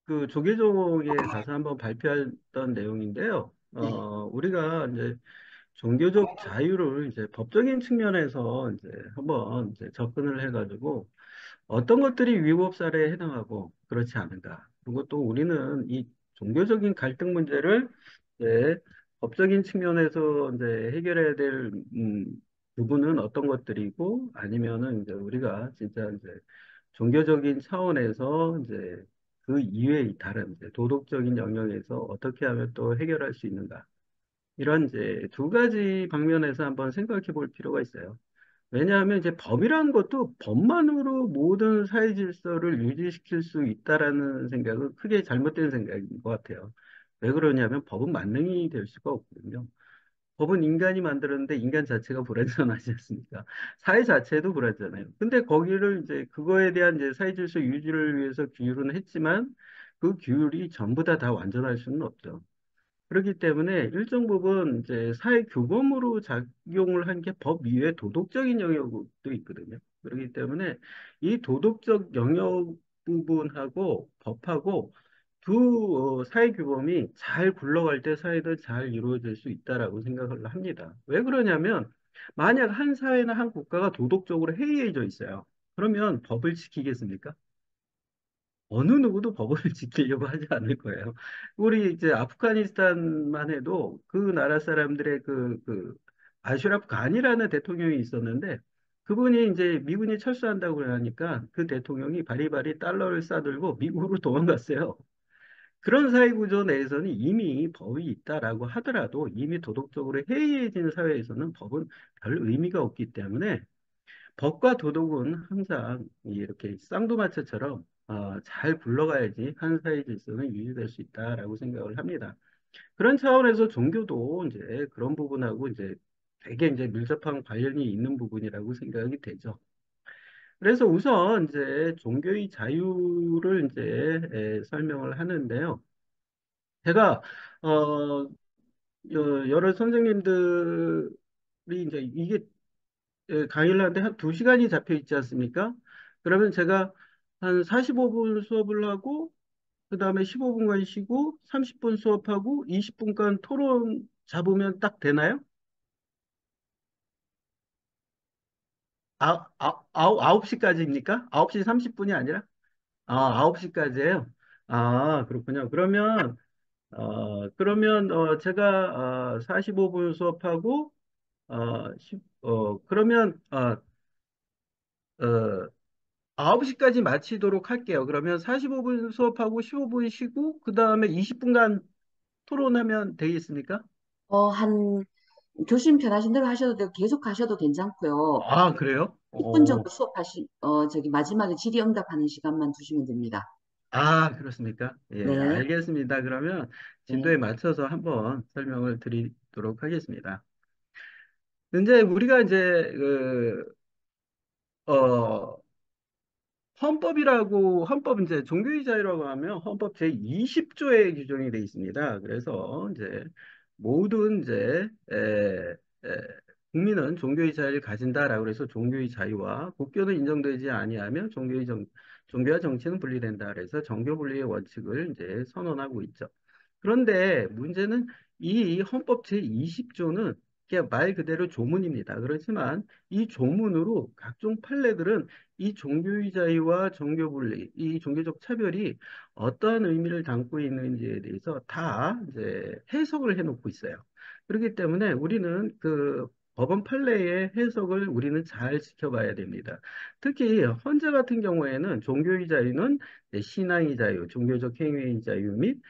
그 조계종에 가서 한번 발표했던 내용인데요. 네. 우리가 이제 종교적 자유를 이제 법적인 측면에서 이제 한번 이제 접근을 해가지고 어떤 것들이 위법 사례에 해당하고 그렇지 않은가. 그리고 또 우리는 이 종교적인 갈등 문제를 이제 법적인 측면에서 이제 해결해야 될 부분은 어떤 것들이고 아니면은 이제 우리가 진짜 이제 종교적인 차원에서 이제 그 이외의 다른 이제 도덕적인 영역에서 어떻게 하면 또 해결할 수 있는가. 이런 이제 두 가지 방면에서 한번 생각해 볼 필요가 있어요. 왜냐하면 이제 법이라는 것도 법만으로 모든 사회 질서를 유지시킬 수 있다라는 생각은 크게 잘못된 생각인 것 같아요. 왜 그러냐면 법은 만능이 될 수가 없거든요. 법은 인간이 만들었는데 인간 자체가 불완전하지 않습니까? 사회 자체도 불완전해요. 근데 거기를 이제 그거에 대한 이제 사회 질서 유지를 위해서 규율은 했지만 그 규율이 전부 다 완전할 수는 없죠. 그렇기 때문에 일정 부분 이제 사회 규범으로 작용을 한 게 법 이외에 도덕적인 영역도 있거든요. 그렇기 때문에 이 도덕적 영역 부분하고 법하고 두 사회 규범이 잘 굴러갈 때 사회도 잘 이루어질 수 있다라고 생각을 합니다. 왜 그러냐면 만약 한 사회나 한 국가가 도덕적으로 해이해져 있어요. 그러면 법을 지키겠습니까? 어느 누구도 법을 지키려고 하지 않을 거예요. 우리 이제 아프가니스탄만 해도 그 나라 사람들의 아슈라프 간이라는 대통령이 있었는데 그분이 이제 미군이 철수한다고 그러니까 그 대통령이 바리바리 달러를 싸들고 미국으로 도망갔어요. 그런 사회 구조 내에서는 이미 법이 있다라고 하더라도 이미 도덕적으로 해이해진 사회에서는 법은 별 의미가 없기 때문에 법과 도덕은 항상 이렇게 쌍두마차처럼 잘 굴러가야지 한 사회 질서는 유지될 수 있다라고 생각을 합니다. 그런 차원에서 종교도 이제 그런 부분하고 이제 되게 이제 밀접한 관련이 있는 부분이라고 생각이 되죠. 그래서 우선 이제 종교의 자유를 이제 설명을 하는데요. 제가 여러 선생님들이 이제 이게 강의를 하는데 한 2시간이 잡혀 있지 않습니까? 그러면 제가 한 45분 수업을 하고, 그 다음에 15분간 쉬고, 30분 수업하고, 20분간 토론 잡으면 딱 되나요? 9시까지입니까? 9시 30분이 아니라? 9시까지예요? 그렇군요. 제가 45분 수업하고, 그러면, 어, 9시까지 마치도록 할게요. 그러면 45분 수업하고 15분 쉬고, 그 다음에 20분간 토론하면 되겠습니까? 한, 교수님 편하신 대로 하셔도 되고, 계속 하셔도 괜찮고요. 그래요? 10분 정도 저기 마지막에 질의응답하는 시간만 두시면 됩니다. 그렇습니까? 예, 네. 알겠습니다. 그러면 진도에 네. 맞춰서 한번 설명을 드리도록 하겠습니다. 이제 우리가 이제, 어, 헌법 이제 종교의 자유라고 하면 헌법 제20조에 규정이 되어 있습니다. 그래서 이제 모든 이제 국민은 종교의 자유를 가진다라고 해서 종교의 자유와 국교는 인정되지 아니하며 종교와 정치는 분리된다. 그래서 정교 분리의 원칙을 이제 선언하고 있죠. 그런데 문제는 이 헌법 제20조는 말 그대로 조문입니다. 그렇지만 이 조문으로 각종 판례들은 이 종교의 자유와 종교 분리, 이 종교적 차별이 어떠한 의미를 담고 있는지에 대해서 다 이제 해석을 해놓고 있어요. 그렇기 때문에 우리는 그 법원 판례의 해석을 우리는 잘 지켜봐야 됩니다. 특히 헌재 같은 경우에는 종교의 자유는 이제 신앙의 자유, 종교적 행위의 자유 및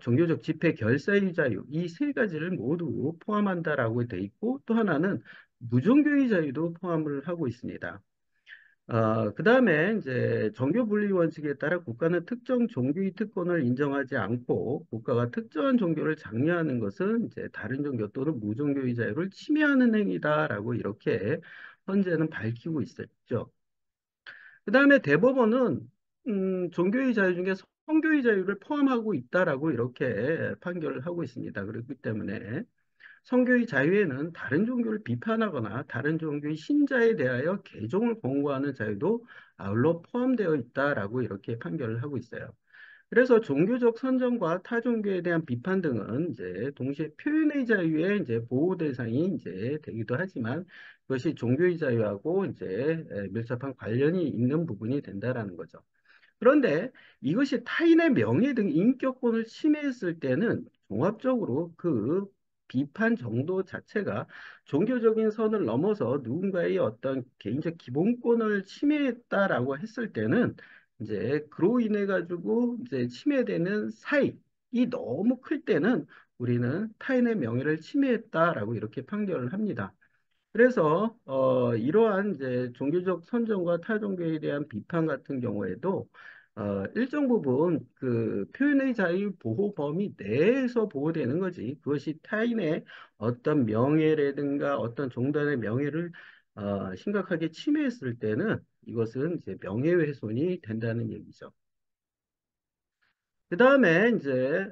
종교적 집회 결사의 자유, 이 세 가지를 모두 포함한다라고 돼 있고, 또 하나는 무종교의 자유도 포함을 하고 있습니다. 그 다음에 이제 종교 분리 원칙에 따라 국가는 특정 종교의 특권을 인정하지 않고 국가가 특정한 종교를 장려하는 것은 이제 다른 종교 또는 무종교의 자유를 침해하는 행위다라고 이렇게 헌재는 밝히고 있었죠. 그 다음에 대법원은 종교의 자유 중에 성교의 자유를 포함하고 있다라고 이렇게 판결을 하고 있습니다. 그렇기 때문에 성교의 자유에는 다른 종교를 비판하거나 다른 종교의 신자에 대하여 개종을 권고하는 자유도 아울러 포함되어 있다라고 이렇게 판결을 하고 있어요. 그래서 종교적 선정과 타 종교에 대한 비판 등은 이제 동시에 표현의 자유의 이제 보호 대상이 이제 되기도 하지만 그것이 종교의 자유하고 이제 밀접한 관련이 있는 부분이 된다라는 거죠. 그런데 이것이 타인의 명예 등 인격권을 침해했을 때는 종합적으로 그 비판 정도 자체가 종교적인 선을 넘어서 누군가의 어떤 개인적 기본권을 침해했다라고 했을 때는 이제 그로 인해 가지고 이제 침해되는 사익이 너무 클 때는 우리는 타인의 명예를 침해했다라고 이렇게 판결을 합니다. 그래서 이러한 이제 종교적 선정과 타종교에 대한 비판 같은 경우에도 일정 부분 그 표현의 자유 보호 범위 내에서 보호되는 거지. 그것이 타인의 어떤 명예라든가 어떤 종단의 명예를 심각하게 침해했을 때는 이것은 이제 명예훼손이 된다는 얘기죠. 그 다음에 이제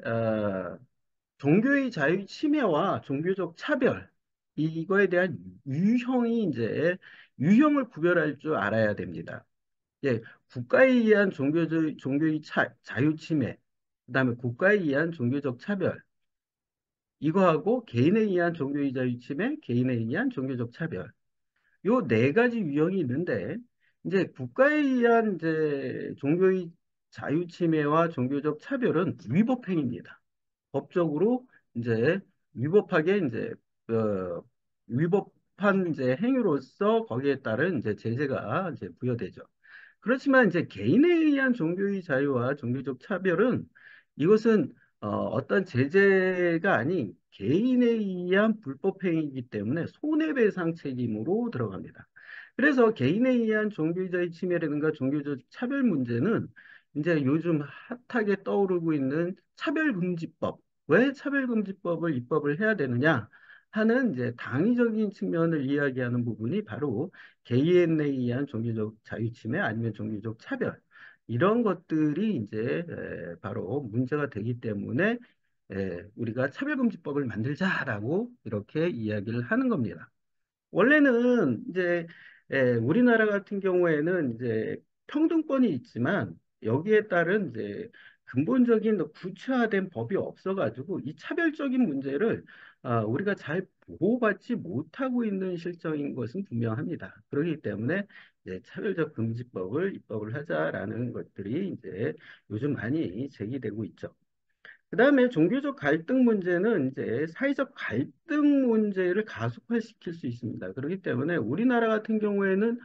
종교의 자유 침해와 종교적 차별 이거에 대한 유형이 이제 유형을 구별할 줄 알아야 됩니다. 예, 국가에 의한 종교의 자유 침해, 그다음에 국가에 의한 종교적 차별 이거하고 개인에 의한 종교의 자유 침해, 개인에 의한 종교적 차별 요 네 가지 유형이 있는데 이제 국가에 의한 이제 종교의 자유 침해와 종교적 차별은 위법행위입니다. 법적으로 이제 위법하게 이제 위법한 이제 행위로서 거기에 따른 이제 제재가 이제 부여되죠. 그렇지만 이제 개인에 의한 종교의 자유와 종교적 차별은 이것은 어떤 제재가 아닌 개인에 의한 불법 행위이기 때문에 손해배상 책임으로 들어갑니다. 그래서 개인에 의한 종교의 침해라든가 종교적 차별 문제는 이제 요즘 핫하게 떠오르고 있는 차별금지법. 왜 차별금지법을 입법을 해야 되느냐 하는 이제 당위적인 측면을 이야기하는 부분이 바로 개인에 의한 종교적 자유침해 아니면 종교적 차별 이런 것들이 이제 바로 문제가 되기 때문에 우리가 차별금지법을 만들자라고 이렇게 이야기를 하는 겁니다. 원래는 이제 우리나라 같은 경우에는 이제 평등권이 있지만 여기에 따른 이제 근본적인 구체화된 법이 없어가지고 이 차별적인 문제를 우리가 잘 보호받지 못하고 있는 실정인 것은 분명합니다. 그렇기 때문에 이제 차별적 금지법을 입법을 하자라는 것들이 이제 요즘 많이 제기되고 있죠. 그다음에 종교적 갈등 문제는 이제 사회적 갈등 문제를 가속화시킬 수 있습니다. 그렇기 때문에 우리나라 같은 경우에는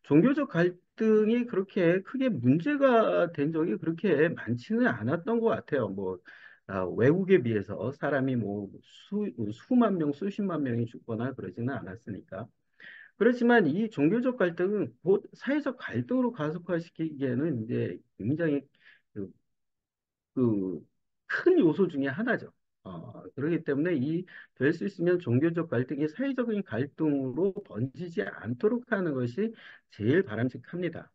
종교적 갈등이 그렇게 크게 문제가 된 적이 그렇게 많지는 않았던 것 같아요. 뭐 외국에 비해서 사람이 뭐 수만 명, 수십만 명이 죽거나 그러지는 않았으니까. 그렇지만 이 종교적 갈등은 곧 사회적 갈등으로 가속화시키기에는 이제 굉장히 그 그 큰 요소 중에 하나죠. 그렇기 때문에 될 수 있으면 종교적 갈등이 사회적인 갈등으로 번지지 않도록 하는 것이 제일 바람직합니다.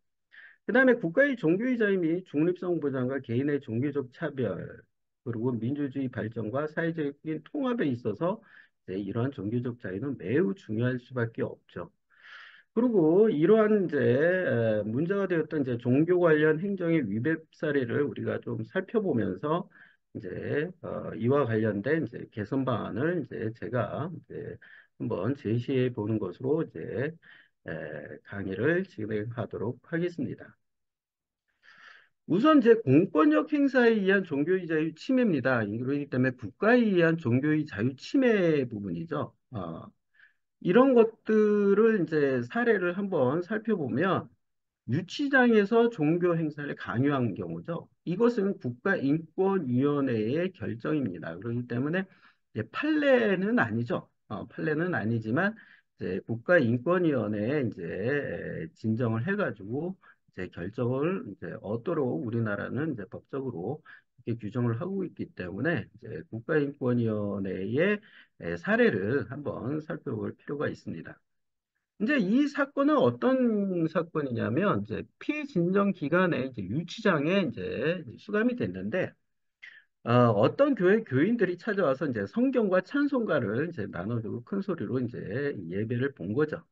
그 다음에 국가의 종교의 자유 및 중립성 보장과 개인의 종교적 차별, 그리고 민주주의 발전과 사회적인 통합에 있어서 이제 이러한 종교적 자유는 매우 중요할 수밖에 없죠. 그리고 이러한 이제 문제가 되었던 이제 종교 관련 행정의 위법 사례를 우리가 좀 살펴보면서 이제 이와 관련된 이제 개선 방안을 이제 제가 이제 한번 제시해 보는 것으로 이제 강의를 진행하도록 하겠습니다. 우선 이제 공권력 행사에 의한 종교의 자유 침해입니다. 그렇기 때문에 국가에 의한 종교의 자유 침해 부분이죠. 이런 것들을 이제 사례를 한번 살펴보면 유치장에서 종교 행사를 강요한 경우죠. 이것은 국가인권위원회의 결정입니다. 그렇기 때문에 이제 판례는 아니죠. 판례는 아니지만 이제 국가인권위원회에 이제 진정을 해가지고 이제 결정을 이제 얻도록 우리나라는 이제 법적으로 이렇게 규정을 하고 있기 때문에 이제 국가인권위원회의 사례를 한번 살펴볼 필요가 있습니다. 이제 이 사건은 어떤 사건이냐면, 이제 피진정 기간에 이제 유치장에 이제 수감이 됐는데, 어떤 교회 교인들이 찾아와서 이제 성경과 찬송가를 이제 나눠주고 큰 소리로 이제 예배를 본 거죠.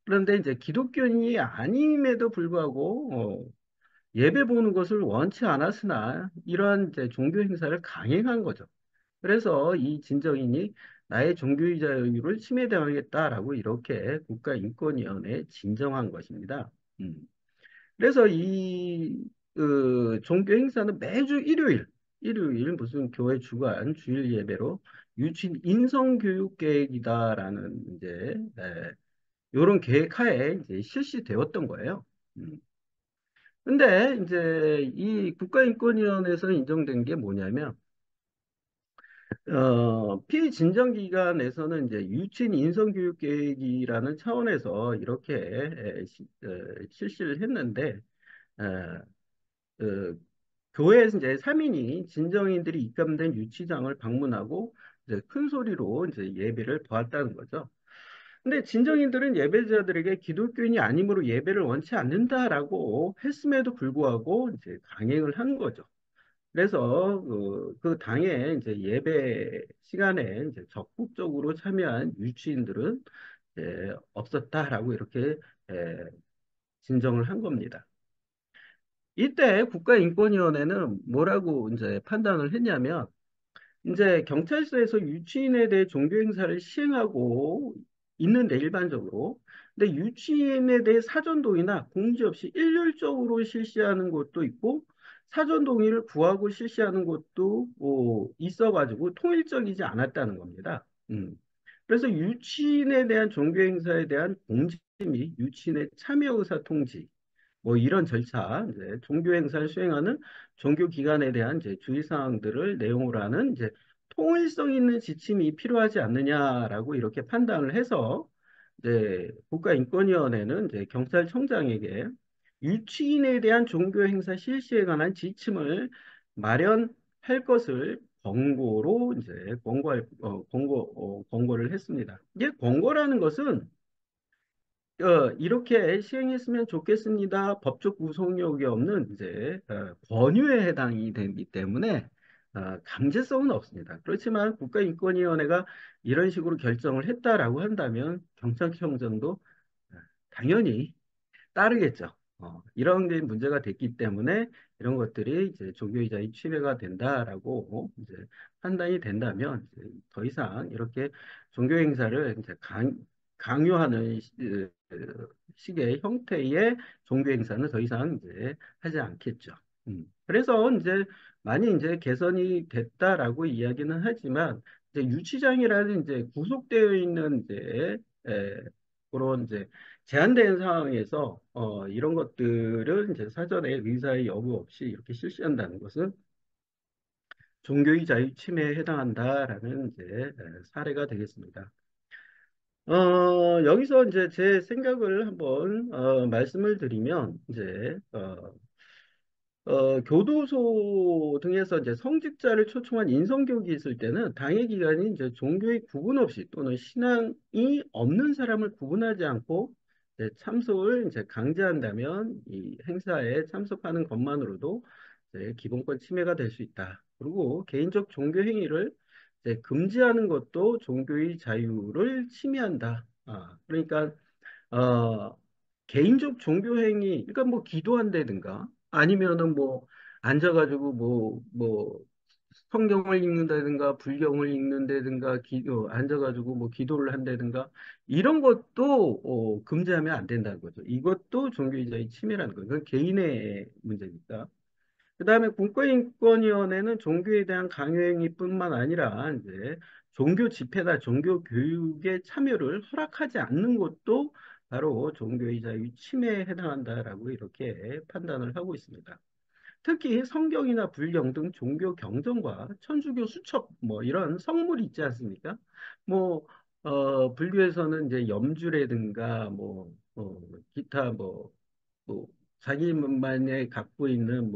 그런데 이제 기독교인이 아님에도 불구하고, 예배 보는 것을 원치 않았으나 이러한 이제 종교 행사를 강행한 거죠. 그래서 이 진정인이 나의 종교의 자유를 침해당하겠다라고 이렇게 국가인권위원회에 진정한 것입니다. 음. 그래서 이 종교 행사는 매주 일요일 무슨 교회 주간 주일 예배로 유친 인성 교육 계획이다라는 이제 이런 계획하에 이제 실시되었던 거예요. 음. 근데 이제 이 국가인권위원회에서 인정된 게 뭐냐면 피진정기관에서는 이제 유친 인성교육 계획이라는 차원에서 이렇게 실시를 했는데 에, 어, 교회에서 이제 3인이 진정인들이 입감된 유치장을 방문하고 이제 큰 소리로 이제 예배를 보았다는 거죠. 근데 진정인들은 예배자들에게 기독교인이 아니므로 예배를 원치 않는다라고 했음에도 불구하고 이제 강행을 한 거죠. 그래서 그 당에 이제 예배 시간에 이제 적극적으로 참여한 유치인들은 없었다라고 이렇게 에, 진정을 한 겁니다. 이때 국가인권위원회는 뭐라고 이제 판단을 했냐면 이제 경찰서에서 유치인에 대해 종교 행사를 시행하고 있는데 일반적으로 근데 유치인에 대해 사전 동의나 공지 없이 일률적으로 실시하는 곳도 있고 사전 동의를 구하고 실시하는 곳도 있어가지고 통일적이지 않았다는 겁니다. 그래서 유치인에 대한 종교 행사에 대한 공지 및 유치인의 참여 의사 통지 뭐 이런 절차, 이제 종교 행사를 수행하는 종교 기관에 대한 이제 주의 사항들을 내용으로 하는 이제 통일성 있는 지침이 필요하지 않느냐라고 이렇게 판단을 해서 이제 국가인권위원회는 이제 경찰청장에게 유치인에 대한 종교 행사 실시에 관한 지침을 마련할 것을 권고로 이제 권고를 했습니다. 이게 권고라는 것은 이렇게 시행했으면 좋겠습니다. 법적 구속력이 없는 이제 권유에 해당이 되기 때문에 강제성은 없습니다. 그렇지만 국가인권위원회가 이런 식으로 결정을 했다라고 한다면 경찰청장도 당연히 따르겠죠. 이런 게 문제가 됐기 때문에 이런 것들이 이제 종교의자의 침해가 된다라고 이제 판단이 된다면 이제 더 이상 이렇게 종교 행사를 이제 강요하는 식의 형태의 종교 행사는 더 이상 이제 하지 않겠죠. 그래서 이제 많이 이제 개선이 됐다라고 이야기는 하지만 이제 유치장이라는 이제 구속되어 있는 이제 그런 이제 제한된 상황에서 이런 것들을 이제 사전에 의사의 여부 없이 이렇게 실시한다는 것은 종교의 자유 침해에 해당한다라는 이제 사례가 되겠습니다. 여기서 이제 제 생각을 한번 말씀을 드리면 이제 교도소 등에서 이제 성직자를 초청한 인성교육이 있을 때는 당의 기관이 이제 종교의 구분 없이 또는 신앙이 없는 사람을 구분하지 않고 이제 참석을 이제 강제한다면 이 행사에 참석하는 것만으로도 이제 기본권 침해가 될 수 있다. 그리고 개인적 종교 행위를 이제 금지하는 것도 종교의 자유를 침해한다. 그러니까 어, 개인적 종교 행위, 그러니까 뭐 기도한다든가 아니면은 뭐 앉아가지고 뭐 성경을 읽는다든가 불경을 읽는다든가 앉아가지고 뭐 기도를 한다든가 이런 것도 금지하면 안 된다는 거죠. 이것도 종교의자의 침해라는 거예요. 그건 개인의 문제니까. 그다음에 국가인권위원회는 종교에 대한 강요행위뿐만 아니라 이제 종교 집회나 종교 교육에 참여를 허락하지 않는 것도 바로 종교의 자유 침해에 해당한다라고 이렇게 판단을 하고 있습니다. 특히 성경이나 불경 등 종교 경전과 천주교 수첩 뭐 이런 성물이 있지 않습니까? 뭐 불교에서는 이제 염주라든가 기타 뭐 자기만의 갖고 있는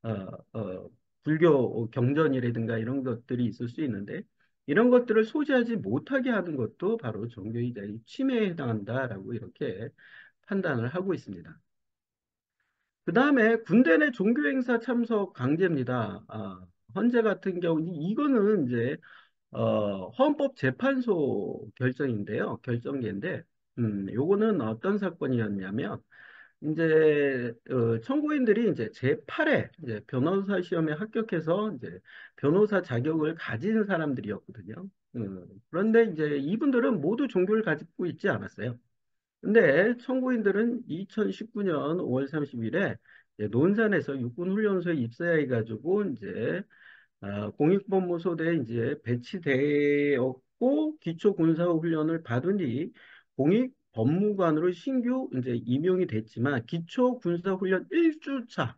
어, 어, 불교 경전이라든가 이런 것들이 있을 수 있는데 이런 것들을 소지하지 못하게 하는 것도 바로 종교의 자유 침해에 해당한다라고 이렇게 판단을 하고 있습니다. 그 다음에 군대 내 종교행사 참석 강제입니다. 헌재 같은 경우, 이거는 이제, 헌법재판소 결정인데요. 결정인데, 요거는 어떤 사건이었냐면, 청구인들이 이제 제8회 이제 변호사 시험에 합격해서 이제 변호사 자격을 가진 사람들이었거든요. 그런데 이제 이분들은 모두 종교를 가지고 있지 않았어요. 근데 청구인들은 2019년 5월 30일에 논산에서 육군훈련소에 입사해가지고 이제 공익법무소대에 이제 배치되었고 기초군사훈련을 받은 뒤 공익법무관으로 신규 이제 임용이 됐지만 기초군사훈련 1주차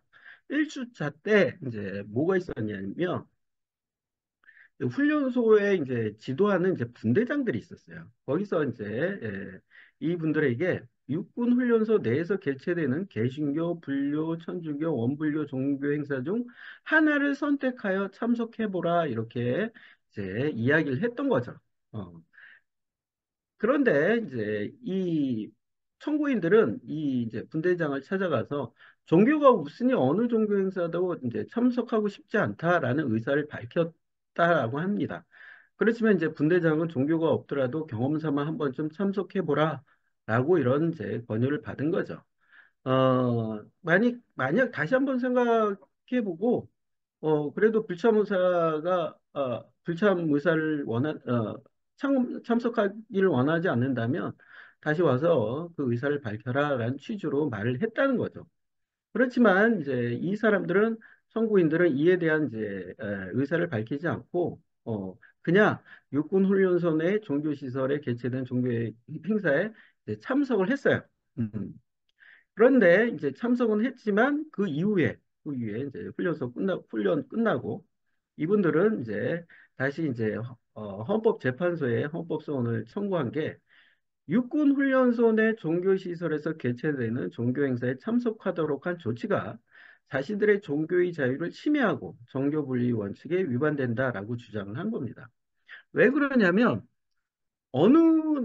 때 이제 뭐가 있었냐면 훈련소에 이제 지도하는 이제 분대장들이 있었어요. 거기서 이제 이분들에게 육군 훈련소 내에서 개최되는 개신교, 불교, 천주교, 원불교 종교 행사 중 하나를 선택하여 참석해보라 이렇게 이제 이야기를 했던 거죠. 어. 그런데 이제 이 청구인들은 이 이제 분대장을 찾아가서 종교가 없으니 어느 종교 행사도 이제 참석하고 싶지 않다라는 의사를 밝혔다라고 합니다. 그렇지만 이제 분대장은 종교가 없더라도 경험 삼아 한 번쯤 참석해 보라라고 이런 이제 권유를 받은 거죠. 만약 다시 한번 생각해 보고 그래도 불참 의사를 참석하기를 원하지 않는다면 다시 와서 그 의사를 밝혀라라는 취지로 말을 했다는 거죠. 그렇지만 이제 이 사람들은 선구인들은 이에 대한 이제 의사를 밝히지 않고 그냥 육군훈련소 내 종교시설에 개최된 종교 행사에 이제 참석을 했어요. 음. 그런데 이제 참석은 했지만 그 이후에 이제 훈련 끝나고 이분들은 이제 다시 이제 헌법재판소에 헌법소원을 청구한 게 육군훈련소 내 종교시설에서 개최되는 종교행사에 참석하도록 한 조치가 자신들의 종교의 자유를 침해하고 정교분리 원칙에 위반된다라고 주장을 한 겁니다. 왜 그러냐면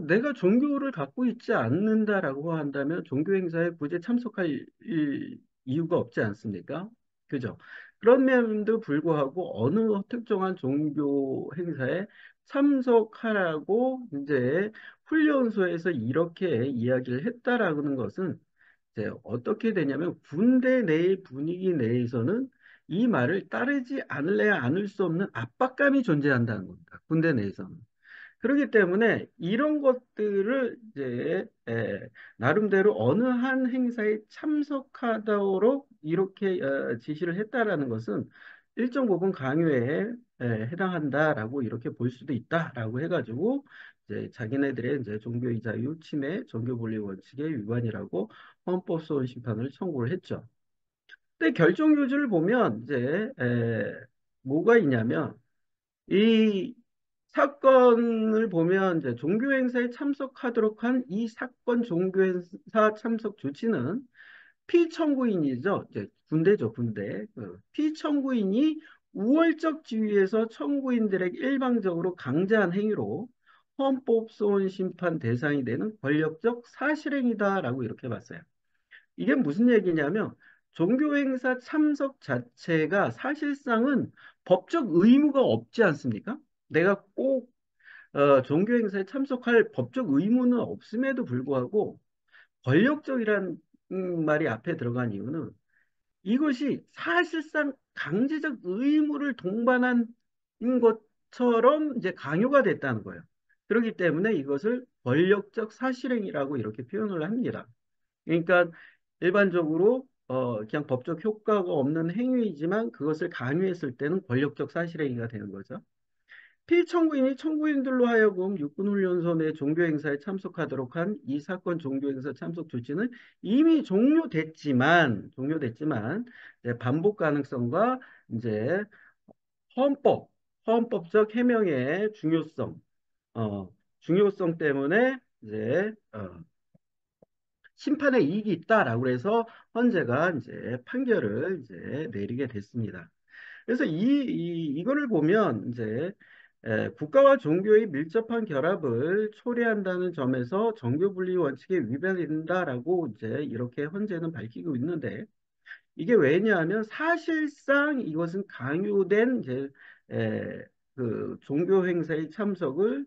내가 종교를 갖고 있지 않는다라고 한다면 종교 행사에 굳이 참석할 이유가 없지 않습니까? 그죠? 그럼에도 불구하고 어느 특정한 종교 행사에 참석하라고 이제 훈련소에서 이렇게 이야기를 했다라는 것은 이제 어떻게 되냐면 군대 내의 분위기 내에서는 이 말을 따르지 않을래야 않을 수 없는 압박감이 존재한다는 겁니다. 군대 내에서는. 그렇기 때문에 이런 것들을 이제 나름대로 어느 한 행사에 참석하도록 이렇게 지시를 했다라는 것은 일정 부분 강요에 해당한다라고 이렇게 볼 수도 있다라고 해가지고 이제 자기네들의 이제 종교의 자유 침해, 종교분리 원칙의 위반이라고 헌법소원 심판을 청구를 했죠. 근데 결정 교주를 보면 이제 뭐가 있냐면 이 사건을 보면 이제 종교행사에 참석하도록 한 이 사건 종교행사 참석 조치는 피청구인이죠. 이제 군대죠, 군대. 피청구인이 우월적 지위에서 청구인들에게 일방적으로 강제한 행위로 헌법소원 심판 대상이 되는 권력적 사실행위다라고 이렇게 봤어요. 이게 무슨 얘기냐면 종교행사 참석 자체가 사실상은 법적 의무가 없지 않습니까? 내가 꼭 종교행사에 참석할 법적 의무는 없음에도 불구하고 권력적이란 말이 앞에 들어간 이유는 이것이 사실상 강제적 의무를 동반한 것처럼 이제 강요가 됐다는 거예요. 그렇기 때문에 이것을 권력적 사실행위라고 이렇게 표현을 합니다. 그러니까 일반적으로 그냥 법적 효과가 없는 행위이지만 그것을 강요했을 때는 권력적 사실행위가 되는 거죠. 피청구인이 청구인들로 하여금 육군훈련소 내 종교행사에 참석하도록 한 이 사건 종교행사 참석 조치는 이미 종료됐지만 이제 반복 가능성과 이제 헌법, 헌법적 해명의 어, 중요성 때문에 이제 심판에 이익이 있다라고 해서 헌재가 이제 판결을 이제 내리게 됐습니다. 그래서 이거를 보면 이제 국가와 종교의 밀접한 결합을 초래한다는 점에서 정교분리 원칙에 위반이 된다라고 이제 이렇게 헌재는 밝히고 있는데 이게 왜냐하면 사실상 이것은 강요된 이제 그 종교 행사의 참석을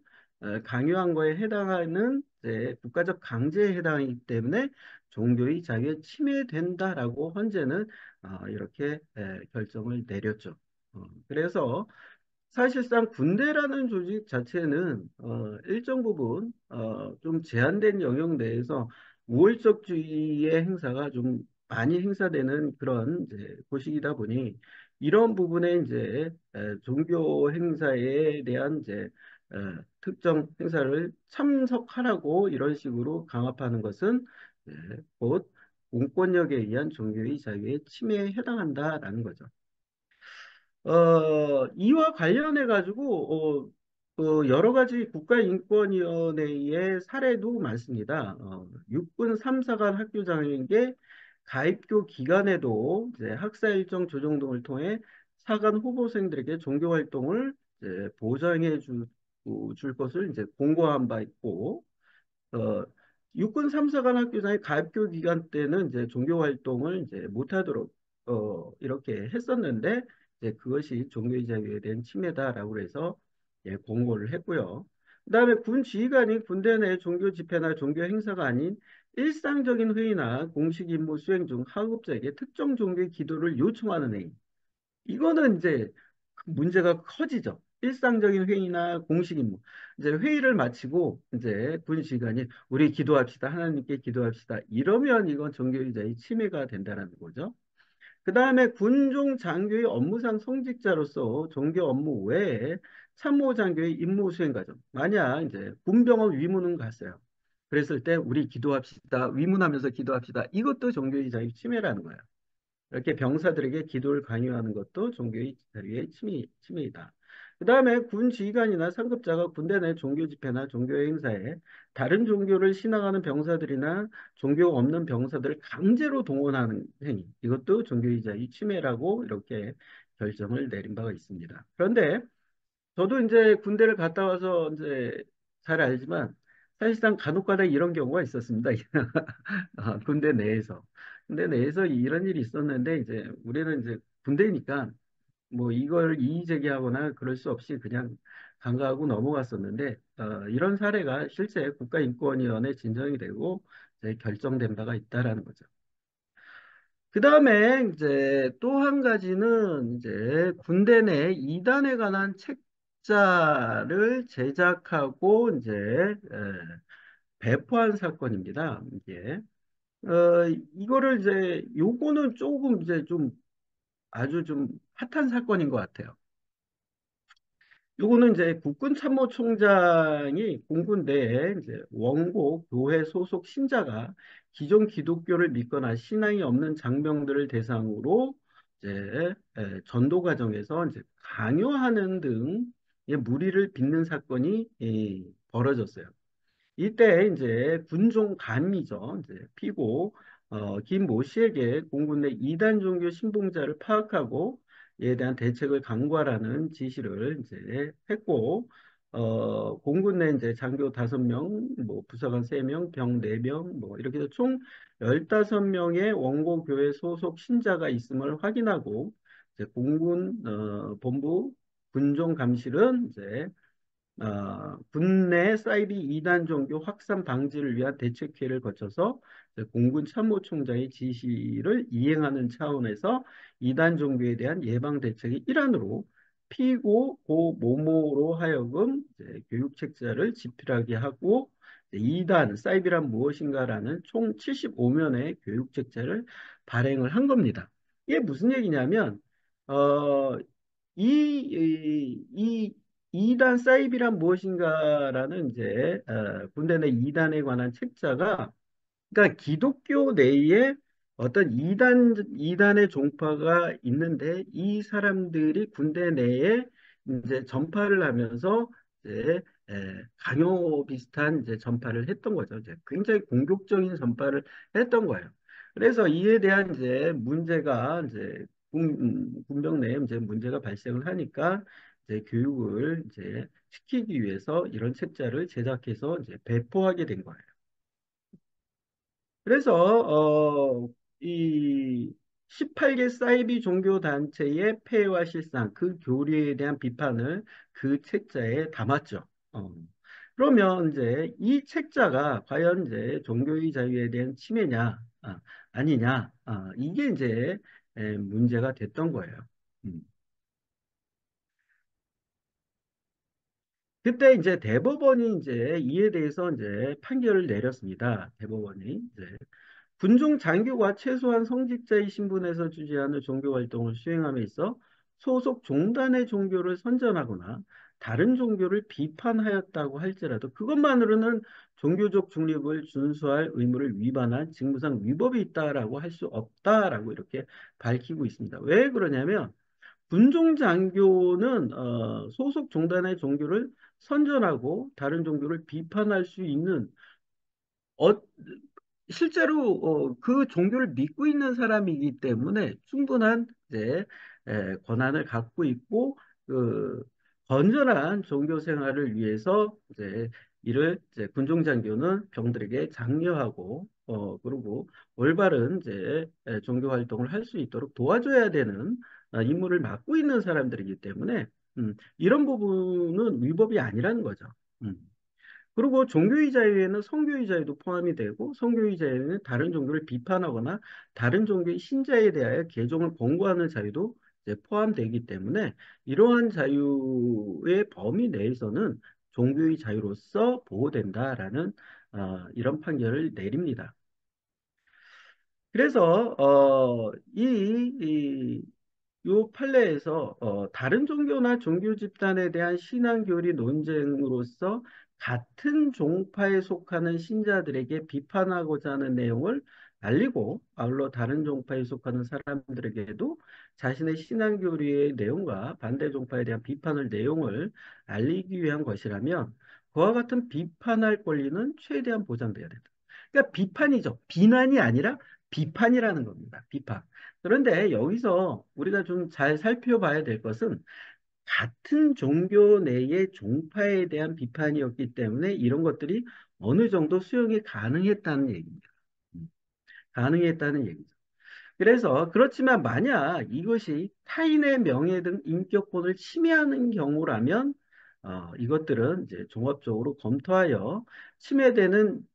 강요한 거에 해당하는 이제 국가적 강제에 해당하기 때문에 종교의 자유에 침해된다라고 헌재는 이렇게 결정을 내렸죠. 그래서 사실상 군대라는 조직 자체는 일정 부분 좀 제한된 영역 내에서 우월적주의의 행사가 좀 많이 행사되는 그런 이제 곳이다 보니 이런 부분에 이제 종교 행사에 대한 이제 특정 행사를 참석하라고 이런 식으로 강압하는 것은 예, 곧 공권력에 의한 종교의 자유의 침해에 해당한다라는 거죠. 이와 관련해 가지고 여러 가지 국가인권위원회의 사례도 많습니다. 육군 3사관 학교장에게 가입교 기간에도 이제 학사 일정 조정 등을 통해 사관 후보생들에게 종교 활동을 이제 보장해 줄 것을 이제 공고한 바 있고 어, 육군 3사관 학교장의 가입교 기간 때는 이제 종교 활동을 이제 못하도록 이렇게 했었는데 이제 그것이 종교의 자유에 대한 침해다라고 해서 예, 공고를 했고요. 그다음에 군 지휘관이 군대 내 종교 집회나 종교 행사가 아닌 일상적인 회의나 공식 임무 수행 중 하급자에게 특정 종교의 기도를 요청하는 행위. 이거는 이제 문제가 커지죠. 일상적인 회의나 공식 임무. 이제 회의를 마치고 이제 군 지휘관이 우리 기도합시다. 하나님께 기도합시다. 이러면 이건 종교의자의 침해가 된다는 거죠. 그 다음에 군종 장교의 업무상 성직자로서 종교 업무 외에 참모 장교의 임무 수행 과정. 만약 이제 군병원 위문을 갔어요. 그랬을 때 우리 기도합시다. 위문하면서 기도합시다. 이것도 종교의자의 침해라는 거예요. 이렇게 병사들에게 기도를 강요하는 것도 종교의 자유의 침해이다. 그 다음에 군 지휘관이나 상급자가 군대 내 종교 집회나 종교 행사에 다른 종교를 신앙하는 병사들이나 종교 없는 병사들을 강제로 동원하는 행위. 이것도 종교의 자유 침해라고 이렇게 결정을 내린 바가 있습니다. 그런데 저도 이제 군대를 갔다 와서 이제 잘 알지만 사실상 간혹가다 이런 경우가 있었습니다. 군대 내에서. 군대 내에서 이런 일이 있었는데 이제 우리는 이제 군대니까 뭐 이걸 이의 제기하거나 그럴 수 없이 그냥 간과하고 넘어갔었는데 이런 사례가 실제 국가인권위원회 진정이 되고 이제 결정된 바가 있다라는 거죠. 그 다음에 이제 또 한 가지는 이제 군대 내 이단에 관한 책자를 제작하고 이제 배포한 사건입니다. 이게 이거를 이제 요거는 조금 이제 좀 아주 좀 핫한 사건인 것 같아요. 요거는 이제 국군 참모총장이 공군 내에 이제 원고 교회 소속 신자가 기존 기독교를 믿거나 신앙이 없는 장병들을 대상으로 이제 전도 과정에서 이제 강요하는 등의 무리를 빚는 사건이 벌어졌어요. 이때 이제 군종 감이죠. 이제 피고 김모 씨에게 공군 내 이단 종교 신봉자를 파악하고 이에 대한 대책을 강구하라는 지시를 이제 했고 공군 내 이제 장교 5명, 뭐 부사관 3명, 병 4명, 뭐 이렇게 해서 총 15명의 원고 교회 소속 신자가 있음을 확인하고 이제 공군 본부 군종 감실은 이제 군내 사이비 이단 종교 확산 방지를 위한 대책회의를 거쳐서 공군 참모총장의 지시를 이행하는 차원에서 이단 종교에 대한 예방 대책의 일환으로 피고 고 모모로 하여금 이제 교육 책자를 집필하게 하고 이단 사이비란 무엇인가라는 총 75면의 교육 책자를 발행을 한 겁니다. 이게 무슨 얘기냐면 어, 이 이단 사이비란 무엇인가라는 이제 군대 내 이단에 관한 책자가 그러니까 기독교 내에 어떤 이단의 종파가 있는데 이 사람들이 군대 내에 이제 전파를 하면서 이제 강요 비슷한 이제 전파를 했던 거죠. 이제 굉장히 공격적인 전파를 했던 거예요. 그래서 이에 대한 이제 문제가 이제 군병 내에 이제 문제가 발생을 하니까 이제 교육을 이제 시키기 위해서 이런 책자를 제작해서 이제 배포하게 된 거예요. 그래서 이 18개 사이비 종교 단체의 폐해와 실상, 그 교리에 대한 비판을 그 책자에 담았죠. 어. 그러면 이제 이 책자가 과연 이제 종교의 자유에 대한 침해냐, 아니냐, 이게 이제 문제가 됐던 거예요. 음. 그때 이제 대법원이 이제 이에 대해서 이제 판결을 내렸습니다. 대법원이 이제 군종 장교가 최소한 성직자의 신분에서 주재하는 종교 활동을 수행함에 있어 소속 종단의 종교를 선전하거나 다른 종교를 비판하였다고 할지라도 그것만으로는 종교적 중립을 준수할 의무를 위반한 직무상 위법이 있다라고 할 수 없다라고 이렇게 밝히고 있습니다. 왜 그러냐면 군종 장교는 소속 종단의 종교를 선전하고 다른 종교를 비판할 수 있는 어, 실제로 그 종교를 믿고 있는 사람이기 때문에 충분한 이제 권한을 갖고 있고 그 건전한 종교 생활을 위해서 이제 이를 이제 군종장교는 병들에게 장려하고 그리고 올바른 이제 종교 활동을 할 수 있도록 도와줘야 되는 임무를 맡고 있는 사람들이기 때문에 이런 부분은 위법이 아니라는 거죠. 음. 그리고 종교의 자유에는 성교의 자유도 포함이 되고 성교의 자유에는 다른 종교를 비판하거나 다른 종교의 신자에 대하여 개종을 권고하는 자유도 이제 포함되기 때문에 이러한 자유의 범위 내에서는 종교의 자유로서 보호된다라는 이런 판결을 내립니다. 그래서 요 판례에서 다른 종교나 종교 집단에 대한 신앙 교리 논쟁으로서 같은 종파에 속하는 신자들에게 비판하고자 하는 내용을 알리고 아울러 다른 종파에 속하는 사람들에게도 자신의 신앙 교리의 내용과 반대 종파에 대한 비판을 내용을 알리기 위한 것이라면 그와 같은 비판할 권리는 최대한 보장돼야 된다. 그러니까 비판이죠. 비난이 아니라 비판이라는 겁니다. 비판. 그런데 여기서 우리가 좀 잘 살펴봐야 될 것은 같은 종교 내의 종파에 대한 비판이었기 때문에 이런 것들이 어느 정도 수용이 가능했다는 얘기입니다. 음, 가능했다는 얘기죠. 그래서 그렇지만 만약 이것이 타인의 명예 등 인격권을 침해하는 경우라면 이것들은 이제 종합적으로 검토하여 침해되는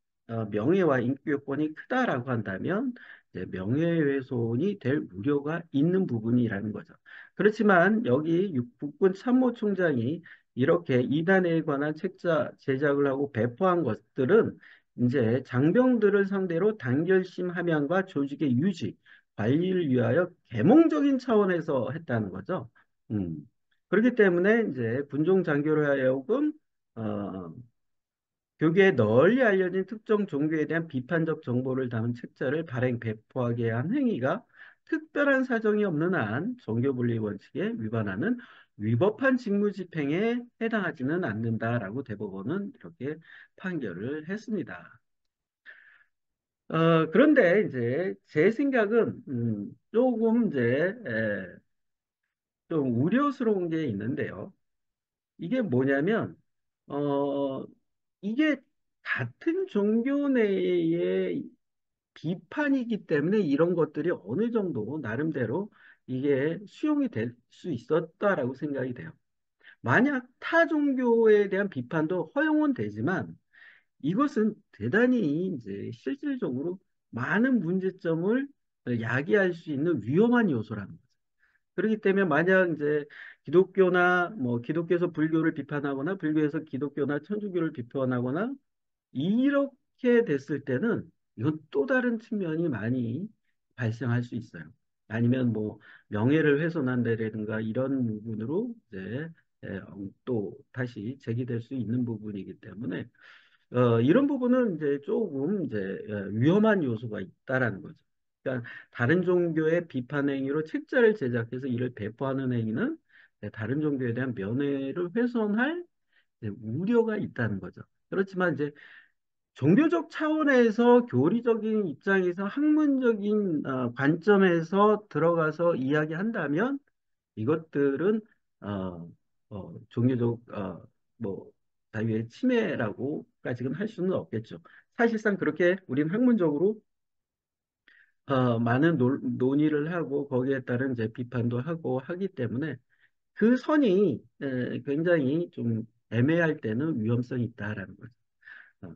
명예와 인격권이 크다라고 한다면 이제 명예훼손이 될 우려가 있는 부분이라는 거죠. 그렇지만 여기 국군 참모총장이 이렇게 이단에 관한 책자 제작을 하고 배포한 것들은 이제 장병들을 상대로 단결심 함양과 조직의 유지 관리를 위하여 계몽적인 차원에서 했다는 거죠. 음. 그렇기 때문에 이제 군종 장교로 하여금 어, 교계에 널리 알려진 특정 종교에 대한 비판적 정보를 담은 책자를 발행 배포하게 한 행위가 특별한 사정이 없는 한 종교분리 원칙에 위반하는 위법한 직무집행에 해당하지는 않는다라고 대법원은 이렇게 판결을 했습니다. 그런데 이제 제 생각은 조금 이제 좀 우려스러운 게 있는데요. 이게 뭐냐면 어, 이게 같은 종교 내의 비판이기 때문에 이런 것들이 어느 정도 나름대로 이게 수용이 될 수 있었다라고 생각이 돼요. 만약 타 종교에 대한 비판도 허용은 되지만 이것은 대단히 이제 실질적으로 많은 문제점을 야기할 수 있는 위험한 요소라는 거죠. 그렇기 때문에 만약 이제 기독교나 뭐 기독교에서 불교를 비판하거나 불교에서 기독교나 천주교를 비판하거나 이렇게 됐을 때는 이건 또 다른 측면이 많이 발생할 수 있어요. 아니면 뭐 명예를 훼손한다든가 이런 부분으로 이제 또 다시 제기될 수 있는 부분이기 때문에 이런 부분은 이제 조금 이제 위험한 요소가 있다라는 거죠. 그러니까 다른 종교의 비판 행위로 책자를 제작해서 이를 배포하는 행위는 다른 종교에 대한 면회를 훼손할 우려가 있다는 거죠. 그렇지만 이제 종교적 차원에서 교리적인 입장에서 학문적인 관점에서 들어가서 이야기한다면 이것들은 어, 종교적 뭐 자유의 침해라고까지는 할 수는 없겠죠. 사실상 그렇게 우리는 학문적으로 많은 논의를 하고 거기에 따른 이제 비판도 하고 하기 때문에 그 선이 굉장히 좀 애매할 때는 위험성이 있다라는 거죠. 어,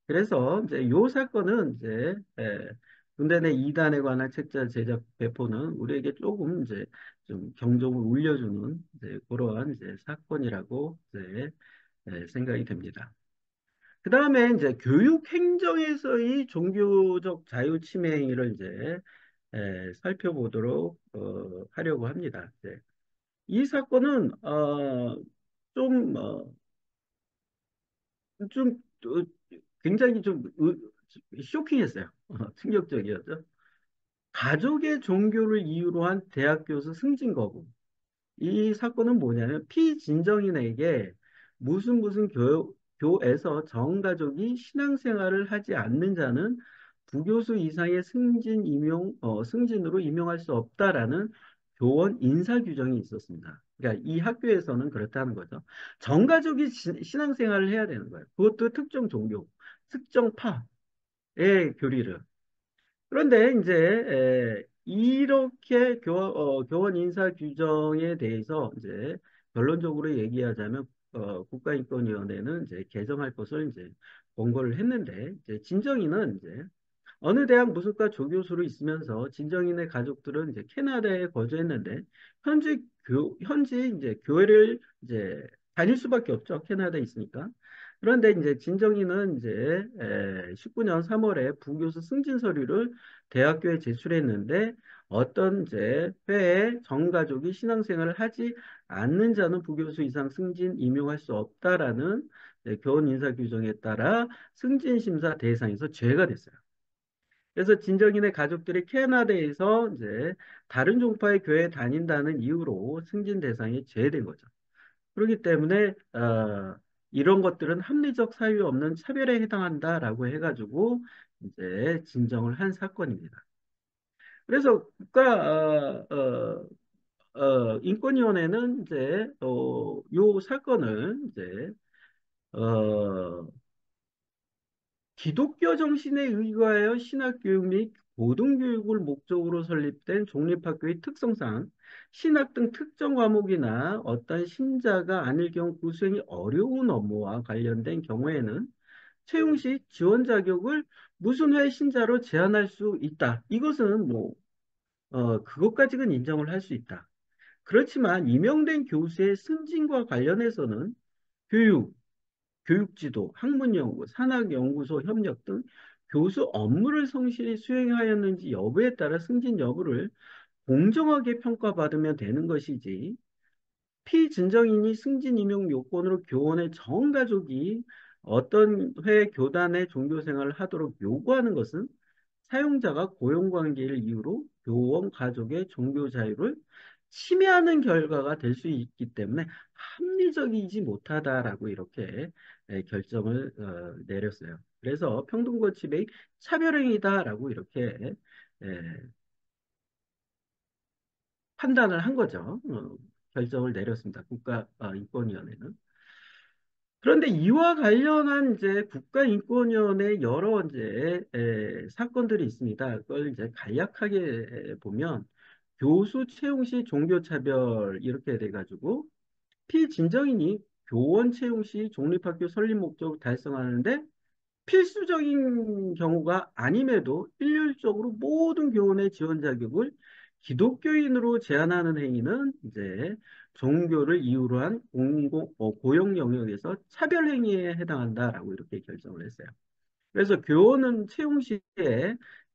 그래서 이제 요 사건은 이제 군대 내 이단에 관한 책자 제작 배포는 우리에게 조금 이제 좀 경종을 울려주는 이제 그러한 이제 사건이라고 이제 생각이 됩니다. 그 다음에 이제 교육 행정에서의 종교적 자유 침해 행위를 이제 살펴보도록 하려고 합니다. 이 사건은 좀, 좀 굉장히 좀 쇼킹했어요. 충격적이었죠. 가족의 종교를 이유로 한 대학 교수 승진 거부. 이 사건은 뭐냐면 피진정인에게 무슨 교에서 정가족이 신앙생활을 하지 않는 자는 부교수 이상의 승진으로 임용할 수 없다라는 교원 인사 규정이 있었습니다. 그러니까 이 학교에서는 그렇다는 거죠. 정가족이 신앙생활을 해야 되는 거예요. 그것도 특정 종교, 특정 파의 교리를. 그런데 이제 이렇게 교원 인사 규정에 대해서 이제 결론적으로 얘기하자면 국가인권위원회는 이제 개정할 것을 이제 권고를 했는데 이제 진정인은 이제 어느 대학 무술과 조교수로 있으면서 진정인의 가족들은 이제 캐나다에 거주했는데 현지 이제 교회를 이제 다닐 수밖에 없죠. 캐나다에 있으니까. 그런데 이제 진정인은 이제 19년 3월에 부교수 승진 서류를 대학교에 제출했는데 어떤 이제 회에 전가족이 신앙생활을 하지 않는 자는 부교수 이상 승진 임용할 수 없다라는 교원 인사 규정에 따라 승진 심사 대상에서 제외가 됐어요. 그래서 진정인의 가족들이 캐나다에서 이제 다른 종파의 교회에 다닌다는 이유로 승진 대상이 제외된 거죠. 그렇기 때문에 이런 것들은 합리적 사유 없는 차별에 해당한다라고 해가지고 이제 진정을 한 사건입니다. 그래서 인권위원회는 이제 요 사건을 이제 어, 기독교 정신에 의거하여 신학교육 및 고등교육을 목적으로 설립된 종립학교의 특성상 신학 등 특정 과목이나 어떤 신자가 아닐 경우 그 수행이 어려운 업무와 관련된 경우에는 채용 시 지원 자격을 무슨 회 신자로 제한할 수 있다. 이것은 뭐 그것까지는 인정을 할 수 있다. 그렇지만 임명된 교수의 승진과 관련해서는 교육, 교육지도, 학문연구, 산학연구소 협력 등 교수 업무를 성실히 수행하였는지 여부에 따라 승진 여부를 공정하게 평가받으면 되는 것이지, 피진정인이 승진 임용 요건으로 교원의 전 가족이 어떤 회 교단의 종교 생활을 하도록 요구하는 것은 사용자가 고용관계를 이유로 교원 가족의 종교 자유를 침해하는 결과가 될 수 있기 때문에 합리적이지 못하다라고 이렇게 결정을 내렸어요. 그래서 평등고치의 차별행위다라고 이렇게 에, 판단을 한 거죠. 결정을 내렸습니다. 국가인권위원회는. 그런데 이와 관련한 이제 국가인권위원회 여러 이제 사건들이 있습니다. 그걸 이제 간략하게 보면 교수 채용 시 종교차별 이렇게 돼가지고 피진정인이 교원 채용 시 종립학교 설립 목적을 달성하는데 필수적인 경우가 아님에도 일률적으로 모든 교원의 지원 자격을 기독교인으로 제한하는 행위는 이제 종교를 이유로 한 고용 영역에서 차별 행위에 해당한다라고 이렇게 결정을 했어요. 그래서 교원은 채용 시에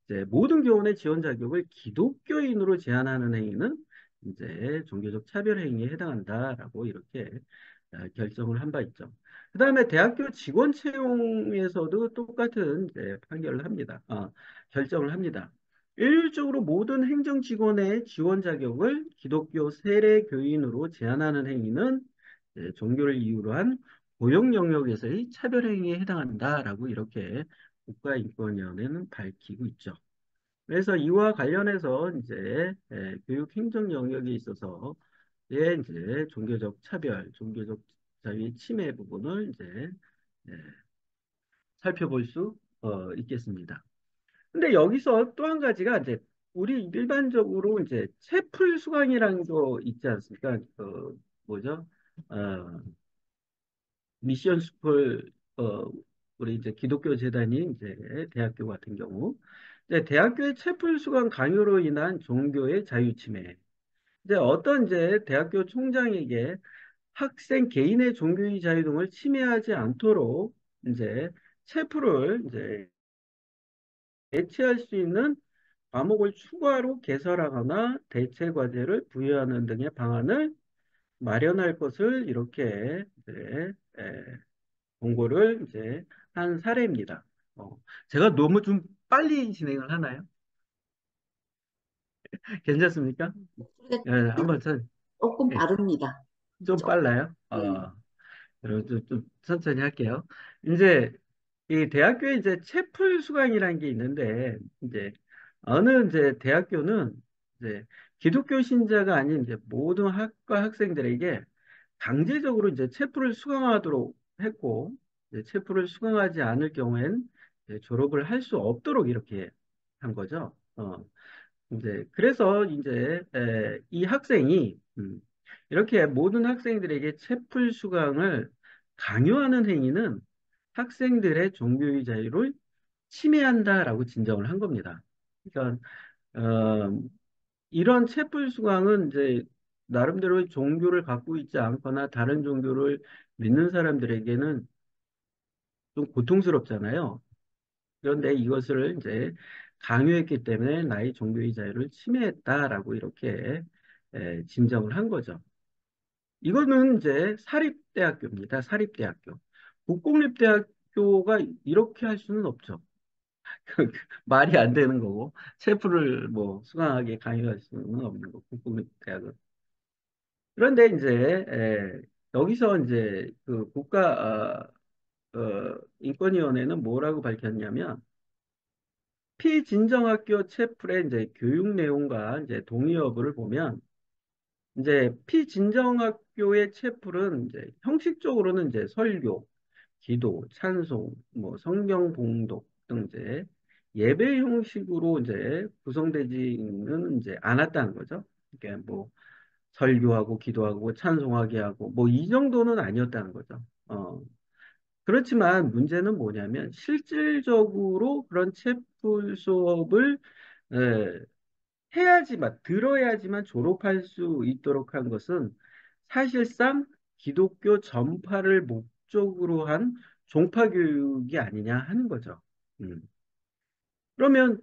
이제 모든 교원의 지원 자격을 기독교인으로 제한하는 행위는 이제 종교적 차별 행위에 해당한다라고 이렇게 결정을 한 바 있죠. 그 다음에 대학교 직원 채용에서도 똑같은 이제 판결을 합니다. 결정을 합니다. 일률적으로 모든 행정 직원의 지원 자격을 기독교 세례 교인으로 제한하는 행위는 종교를 이유로 한 고용 영역에서의 차별 행위에 해당한다라고 이렇게 국가인권위원회는 밝히고 있죠. 그래서 이와 관련해서 이제 교육 행정 영역에 있어서 이제 종교적 차별, 종교적 자유의 침해 부분을 이제 예, 살펴볼 수 있겠습니다. 근데 여기서 또 한 가지가 이제 우리 일반적으로 이제 채플 수강이라는 거 있지 않습니까? 뭐죠? 어, 미션 스쿨, 우리 이제 기독교 재단이 이제 대학교 같은 경우, 이제 대학교의 채플 수강 강요로 인한 종교의 자유 침해. 이제 어떤 이제 대학교 총장에게 학생 개인의 종교의 자유 등을 침해하지 않도록 이제 채플을 이제 대체할 수 있는 과목을 추가로 개설하거나 대체 과제를 부여하는 등의 방안을 마련할 것을 이렇게 이제 공고를 이제 한 사례입니다. 어, 제가 너무 좀 빨리 진행을 하나요? 괜찮습니까? 목소리가 예, 한번 조금 예, 빠릅니다. 좀 조금. 빨라요? 네. 그리고 좀 천천히 할게요. 이제 이 대학교에 이제 채플 수강이라는 게 있는데 이제 어느 이제 대학교는 이제 기독교 신자가 아닌 이제 모든 학과 학생들에게 강제적으로 이제 채플을 수강하도록 했고 이제 채플을 수강하지 않을 경우엔 이제 졸업을 할 수 없도록 이렇게 한 거죠. 이제 그래서 이제 이 학생이 이렇게 모든 학생들에게 채플 수강을 강요하는 행위는 학생들의 종교의 자유를 침해한다라고 진정을 한 겁니다. 그러니까 어, 이런 채플 수강은 이제 나름대로의 종교를 갖고 있지 않거나 다른 종교를 믿는 사람들에게는 좀 고통스럽잖아요. 그런데 이것을 이제 강요했기 때문에 나의 종교의 자유를 침해했다라고 이렇게 진정을 한 거죠. 이거는 이제 사립대학교입니다. 사립대학교. 국공립대학교가 이렇게 할 수는 없죠. 말이 안 되는 거고, 체프를 뭐 수강하게 강요할 수는 없는 거고, 국공립대학은. 그런데 이제, 여기서 이제 그 인권위원회는 뭐라고 밝혔냐면, 피진정학교 채플의 이제 교육 내용과 이제 동의 여부를 보면, 이제 피진정학교의 채플은 이제 형식적으로는 이제 설교, 기도, 찬송, 뭐 성경 봉독 등 이제 예배 형식으로 이제 구성되지는 이제 않았다는 거죠. 그러니까 뭐 설교하고 기도하고 찬송하게 하고 뭐 이 정도는 아니었다는 거죠. 그렇지만 문제는 뭐냐면 실질적으로 그런 채플 수업을 에, 해야지만, 들어야지만 졸업할 수 있도록 한 것은 사실상 기독교 전파를 목적으로 한 종파 교육이 아니냐 하는 거죠. 음. 그러면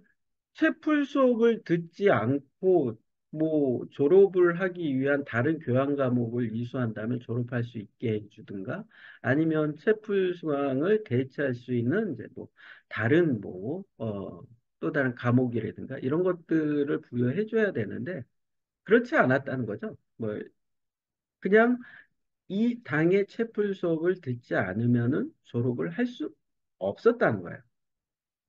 채플 수업을 듣지 않고 뭐 졸업을 하기 위한 다른 교양 과목을 이수한다면 졸업할 수 있게 해주든가 아니면 채플 수강을 대체할 수 있는 이제 뭐 다른 또 다른 과목이라든가 이런 것들을 부여해 줘야 되는데 그렇지 않았다는 거죠. 뭐 그냥 이 당의 채플 수업을 듣지 않으면은 졸업을 할 수 없었다는 거예요.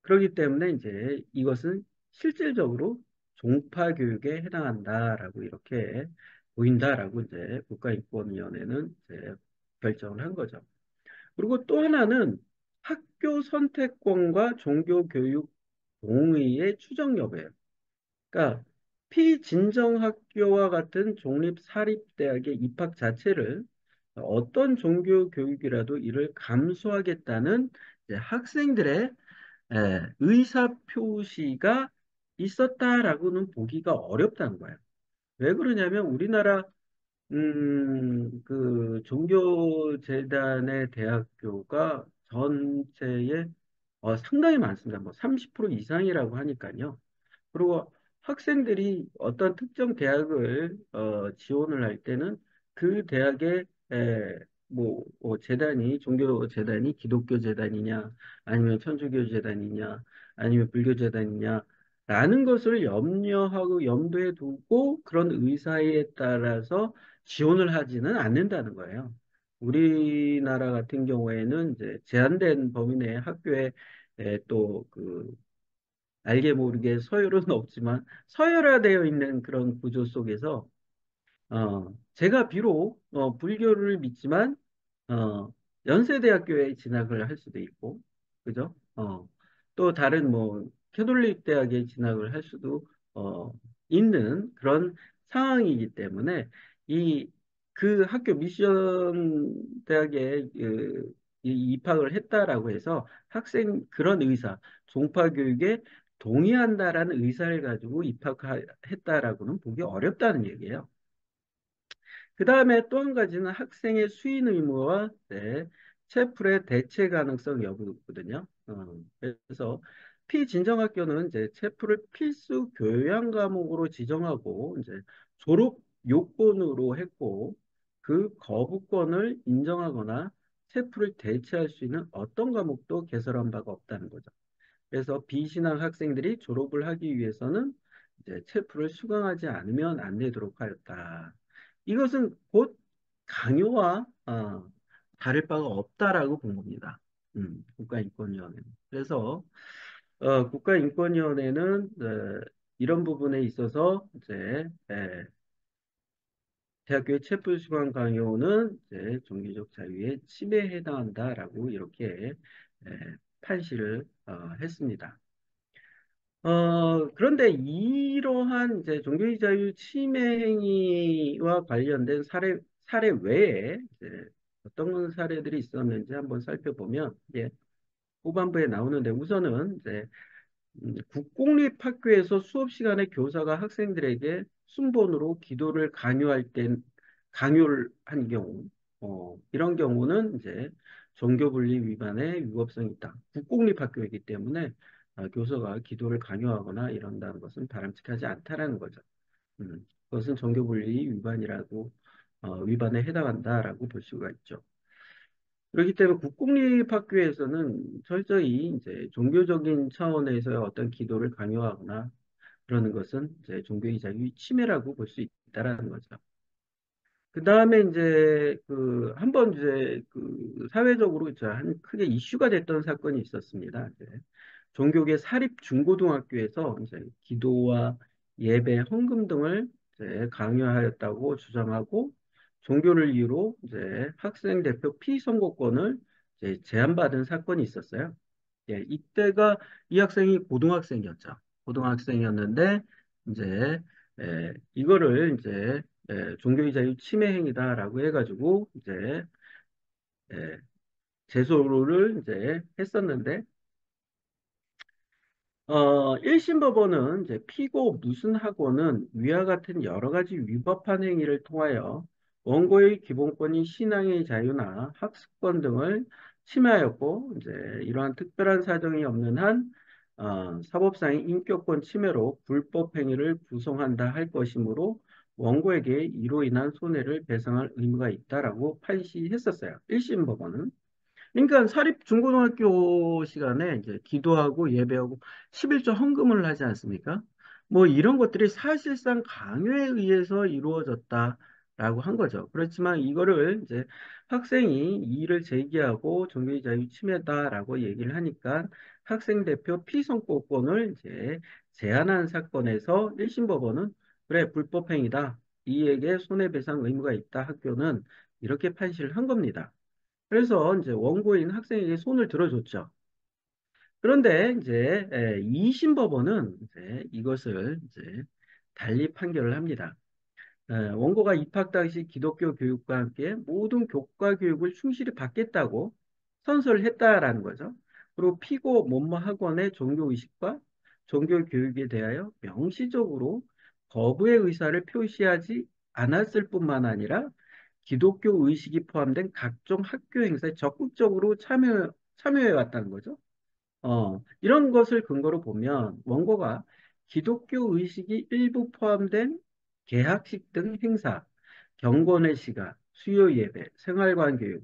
그렇기 때문에 이제 이것은 실질적으로 종파 교육에 해당한다라고 이렇게 보인다라고 이제 국가인권위원회는 이제 결정을 한 거죠. 그리고 또 하나는 학교 선택권과 종교교육 동의의 추정 여부예요. 그러니까 피진정학교와 같은 공립사립대학의 입학 자체를 어떤 종교 교육이라도 이를 감수하겠다는 이제 학생들의 의사 표시가 있었다라고는 보기가 어렵다는 거예요. 왜 그러냐면 우리나라 그 종교재단의 대학교가 전체에 상당히 많습니다. 뭐 30% 이상이라고 하니까요. 그리고 학생들이 어떤 특정 대학을 지원을 할 때는 그 대학의 재단이 종교 재단이 기독교 재단이냐 아니면 천주교 재단이냐 아니면 불교 재단이냐 라는 것을 염려하고 염두에 두고 그런 의사에 따라서 지원을 하지는 않는다는 거예요. 우리나라 같은 경우에는 이제 제한된 범위 내의 학교에 또그 알게 모르게 서열은 없지만 서열화되어 있는 그런 구조 속에서 제가 비록 불교를 믿지만 연세대학교에 진학을 할 수도 있고 그죠? 또 다른 뭐 캐톨릭 대학에 진학을 할 수도 있는 그런 상황이기 때문에 그 학교 미션 대학에 입학을 했다라고 해서 학생 그런 의사, 종파 교육에 동의한다라는 의사를 가지고 입학했다라고는 보기 어렵다는 얘기예요. 그 다음에 또 한 가지는 학생의 수인 의무와 채플의 대체 가능성 여부거든요. 그래서 피진정학교는 이제 채플을 필수 교양 과목으로 지정하고 이제 졸업 요건으로 했고 그 거부권을 인정하거나 채플을 대체할 수 있는 어떤 과목도 개설한 바가 없다는 거죠. 그래서 비신학 학생들이 졸업을 하기 위해서는 이제 체플을 수강하지 않으면 안 되도록 하였다. 이것은 곧 강요와 다를 바가 없다라고 본 겁니다. 국가인권위원회는. 그래서 국가인권위원회는 이런 부분에 있어서 이제 대학교의 체플 수강 강요는 이제 종교적 자유의 침해에 해당한다라고 이렇게 판시를 했습니다. 그런데 이러한 이제 종교의 자유 침해 행위와 관련된 사례 외에 이제 어떤 사례들이 있었는지 한번 살펴보면, 예, 후반부에 나오는데 우선은 이제 국공립학교에서 수업 시간에 교사가 학생들에게 순번으로 기도를 강요를 한 경우, 이런 경우는 이제 종교분리 위반의 위법성이 있다. 국공립학교이기 때문에 교사가 기도를 강요하거나 이런다는 것은 바람직하지 않다라는 거죠. 그것은 종교분리 위반에 해당한다라고 볼 수가 있죠. 그렇기 때문에 국공립학교에서는 철저히 이제 종교적인 차원에서의 어떤 기도를 강요하거나 그러는 것은 이제 종교의 자유 침해라고 볼 수 있다라는 거죠. 그 다음에 이제 한번 이제 사회적으로 이제 한 크게 이슈가 됐던 사건이 있었습니다. 이제 종교계 사립 중고등학교에서 이제 기도와 예배, 헌금 등을 이제 강요하였다고 주장하고 종교를 이유로 이제 학생 대표 피선거권을 이제 제한받은 사건이 있었어요. 예, 이때가 이 학생이 고등학생이었죠. 고등학생이었는데 이제 이거를 이제 종교의 자유 침해 행위다라고 해가지고 이제 예, 제소를 이제 했었는데 1심 법원은 이제 피고 무슨 학원은 위와 같은 여러 가지 위법한 행위를 통하여 원고의 기본권인 신앙의 자유나 학습권 등을 침해하였고, 이제 이러한 특별한 사정이 없는 한, 사법상의 인격권 침해로 불법 행위를 구성한다 할 것이므로 원고에게 이로 인한 손해를 배상할 의무가 있다라고 판시했었어요. 1심 법원은. 그러니까 사립 중고등학교 시간에 이제 기도하고 예배하고 11조 헌금을 하지 않습니까? 뭐 이런 것들이 사실상 강요에 의해서 이루어졌다라고 한 거죠. 그렇지만 이거를 이제 학생이 이의를 제기하고 종교의 자유 침해다라고 얘기를 하니까 학생 대표 피선거권을 이제 제한한 사건에서 1심 법원은 그래 불법 행위다. 이에게 손해배상 의무가 있다. 학교는 이렇게 판시를 한 겁니다. 그래서 이제 원고인 학생에게 손을 들어줬죠. 그런데 이제 2심 법원은 이제 이것을 이제 달리 판결을 합니다. 원고가 입학 당시 기독교 교육과 함께 모든 교과 교육을 충실히 받겠다고 선서를 했다라는 거죠. 그리고 피고 모모 학원의 종교 의식과 종교 교육에 대하여 명시적으로 거부의 의사를 표시하지 않았을 뿐만 아니라 기독교 의식이 포함된 각종 학교 행사에 적극적으로 참여해 왔다는 거죠. 이런 것을 근거로 보면 원고가 기독교 의식이 일부 포함된 개학식 등 행사, 경건의 시간, 수요 예배, 생활관 교육,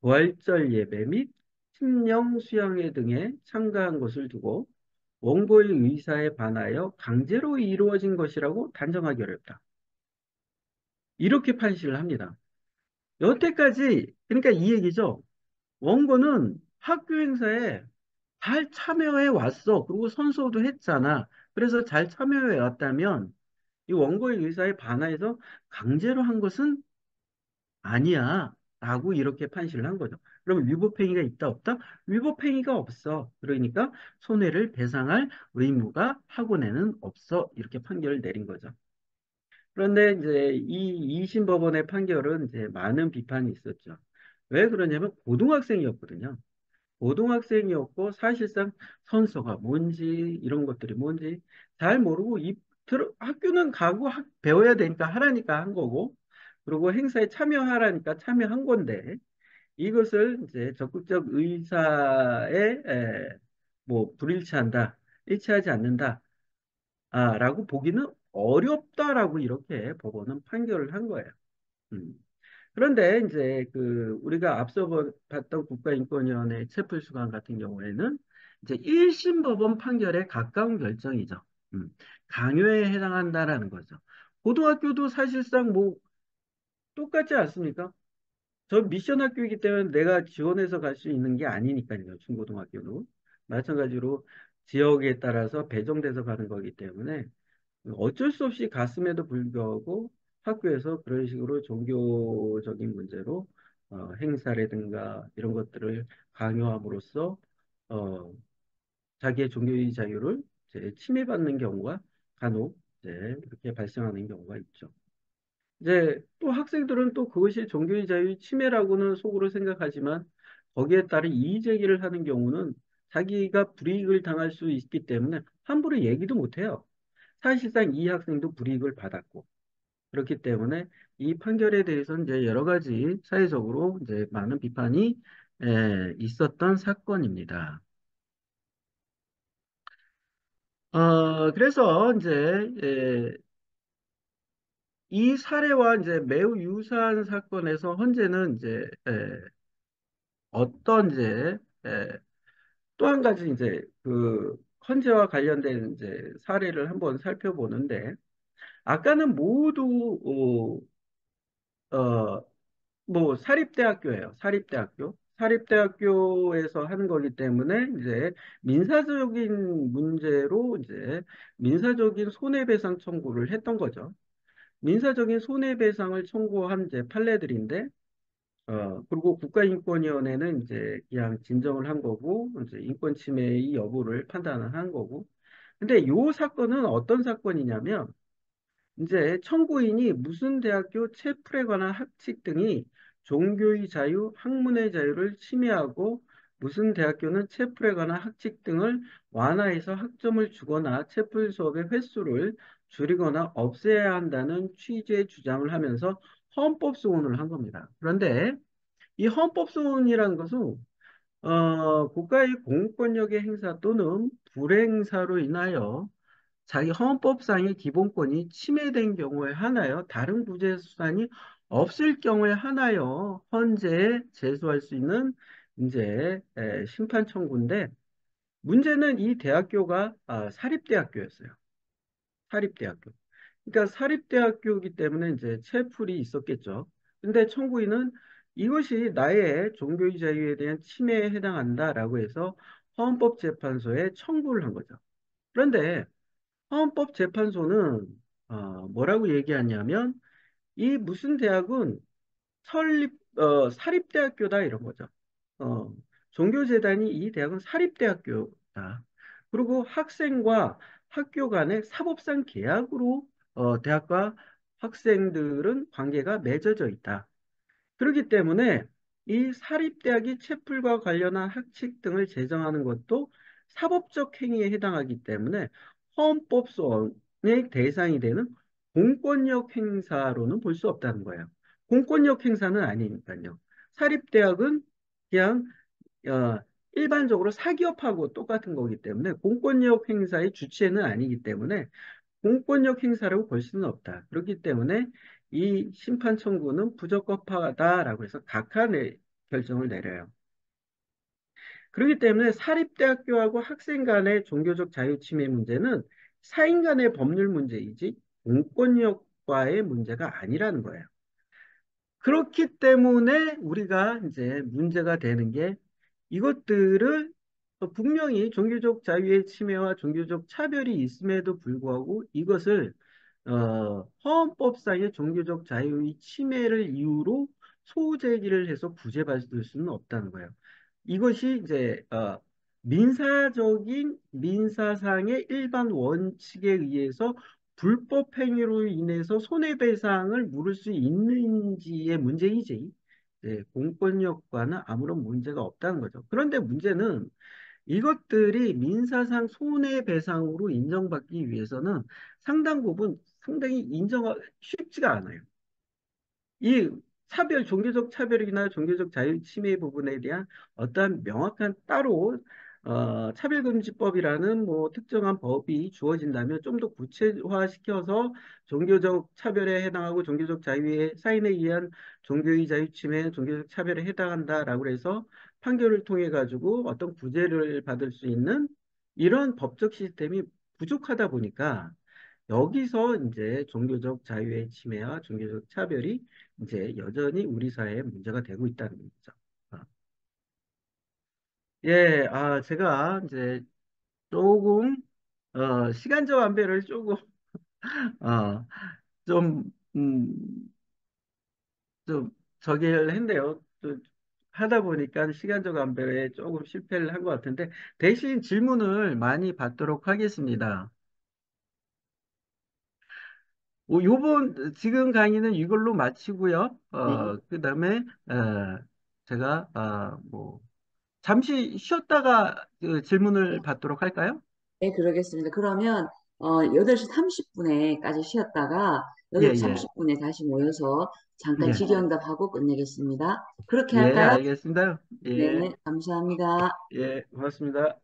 부활절 예배 및 심령 수양회 등에 참가한 것을 두고 원고의 의사에 반하여 강제로 이루어진 것이라고 단정하기 어렵다. 이렇게 판시를 합니다. 여태까지 그러니까 이 얘기죠. 원고는 학교 행사에 잘 참여해 왔어. 그리고 선서도 했잖아. 그래서 잘 참여해 왔다면 이 원고의 의사에 반하여서 강제로 한 것은 아니야. 라고 이렇게 판시를 한 거죠. 그럼 위법행위가 있다 없다? 위법행위가 없어. 그러니까 손해를 배상할 의무가 학원에는 없어. 이렇게 판결을 내린 거죠. 그런데 이제 이 2심 법원의 판결은 이제 많은 비판이 있었죠. 왜 그러냐면 고등학생이었거든요. 고등학생이었고 사실상 선서가 뭔지 이런 것들이 뭔지 잘 모르고 학교는 가고 배워야 되니까 하라니까 한 거고 그리고 행사에 참여하라니까 참여한 건데 이것을 이제 적극적 의사에 뭐 불일치한다, 일치하지 않는다, 라고 보기는 어렵다라고 이렇게 법원은 판결을 한 거예요. 음. 그런데 이제 그 우리가 앞서 봤던 국가인권위원회 체풀수관 같은 경우에는 이제 1심 법원 판결에 가까운 결정이죠. 음. 강요에 해당한다라는 거죠. 고등학교도 사실상 뭐 똑같지 않습니까? 저 미션 학교이기 때문에 내가 지원해서 갈 수 있는 게 아니니까요. 중고등학교도. 마찬가지로 지역에 따라서 배정돼서 가는 거기 때문에 어쩔 수 없이 갔음에도 불구하고 학교에서 그런 식으로 종교적인 문제로 행사라든가 이런 것들을 강요함으로써 어, 자기의 종교의 자유를 이제 침해받는 경우가 간혹 이제 이렇게 발생하는 경우가 있죠. 이제 또 학생들은 또 그것이 종교의 자유 침해라고는 속으로 생각하지만 거기에 따른 이의 제기를 하는 경우는 자기가 불이익을 당할 수 있기 때문에 함부로 얘기도 못해요. 사실상 이 학생도 불이익을 받았고 그렇기 때문에 이 판결에 대해서는 이제 여러 가지 사회적으로 이제 많은 비판이 있었던 사건입니다. 그래서 이제 이 사례와 이제 매우 유사한 사건에서 헌재는 이제 어떤 이제 또 한 가지 이제 그 헌재와 관련된 이제 사례를 한번 살펴보는데 아까는 모두 뭐 사립대학교예요. 사립대학교. 사립대학교에서 하는 거기 때문에 이제 민사적인 문제로 이제 민사적인 손해배상 청구를 했던 거죠. 민사적인 손해배상을 청구한 이제 판례들인데 그리고 국가인권위원회는 이제 그냥 진정을 한 거고 이제 인권 침해의 여부를 판단을 한 거고. 근데 요 사건은 어떤 사건이냐면 이제 청구인이 무슨 대학교 체플에 관한 학칙 등이 종교의 자유, 학문의 자유를 침해하고 무슨 대학교는 체플에 관한 학칙 등을 완화해서 학점을 주거나 체플 수업의 횟수를 줄이거나 없애야 한다는 취지의 주장을 하면서 헌법소원을 한 겁니다. 그런데 이 헌법소원이라는 것은 국가의 공권력의 행사 또는 불행사로 인하여 자기 헌법상의 기본권이 침해된 경우에 하나요. 다른 구제 수단이 없을 경우에 하나요. 헌재에 제소할 수 있는 이제 심판 청구인데 문제는 이 대학교가 사립대학교였어요. 사립대학교. 그러니까 사립대학교이기 때문에 이제 체풀이 있었겠죠. 근데 청구인은 이것이 나의 종교의 자유에 대한 침해에 해당한다라고 해서 헌법재판소에 청구를 한 거죠. 그런데 헌법재판소는 뭐라고 얘기하냐면 이 무슨 대학은 사립대학교다 이런 거죠. 어, 종교재단이 이 대학은 사립대학교다. 그리고 학생과 학교 간의 사법상 계약으로 대학과 학생들은 관계가 맺어져 있다. 그렇기 때문에 이 사립대학이 채플과 관련한 학칙 등을 제정하는 것도 사법적 행위에 해당하기 때문에 헌법소원의 대상이 되는 공권력 행사로는 볼 수 없다는 거예요. 공권력 행사는 아니니까요. 사립대학은 그냥 어, 일반적으로 사기업하고 똑같은 거기 때문에 공권력 행사의 주체는 아니기 때문에 공권력 행사라고 볼 수는 없다. 그렇기 때문에 이 심판 청구는 부적법하다라고 해서 각하의 결정을 내려요. 그렇기 때문에 사립대학교하고 학생 간의 종교적 자유 침해 문제는 사인 간의 법률 문제이지 공권력과의 문제가 아니라는 거예요. 그렇기 때문에 우리가 이제 문제가 되는 게 이것들을 분명히 종교적 자유의 침해와 종교적 차별이 있음에도 불구하고 이것을 헌법상의 종교적 자유의 침해를 이유로 소제기를 해서 구제받을 수는 없다는 거예요. 이것이 이제 민사적인 민사상의 일반 원칙에 의해서 불법 행위로 인해서 손해배상을 물을 수 있는지의 문제이지, 공권력과는 아무런 문제가 없다는 거죠. 그런데 문제는 이것들이 민사상 손해배상으로 인정받기 위해서는 상당 부분 상당히 인정하기 쉽지가 않아요. 이 종교적 차별이나 종교적 자유 침해 부분에 대한 어떠한 명확한 따로 차별금지법이라는 뭐 특정한 법이 주어진다면 좀 더 구체화시켜서 종교적 차별에 해당하고 종교적 자유의 사인에 의한 종교의 자유 침해, 종교적 차별에 해당한다라고 해서 판결을 통해 가지고 어떤 구제를 받을 수 있는 이런 법적 시스템이 부족하다 보니까 여기서 이제 종교적 자유의 침해와 종교적 차별이 이제 여전히 우리 사회에 문제가 되고 있다는 거죠. 아, 예, 제가 이제 조금, 시간적 안배를 조금, 어, 좀, 좀, 저기를 했네요. 또 하다 보니까 시간적 안배에 조금 실패를 한 것 같은데, 대신 질문을 많이 받도록 하겠습니다. 지금 강의는 이걸로 마치고요. 네. 그 다음에, 제가, 잠시 쉬었다가 그 질문을 받도록 할까요? 네, 그러겠습니다. 그러면 8시 30분에까지 쉬었다가 예, 8시 예, 30분에 다시 모여서 잠깐 예, 질의응답하고 끝내겠습니다. 그렇게 예, 할까요? 알겠습니다. 예, 네, 감사합니다. 예, 고맙습니다.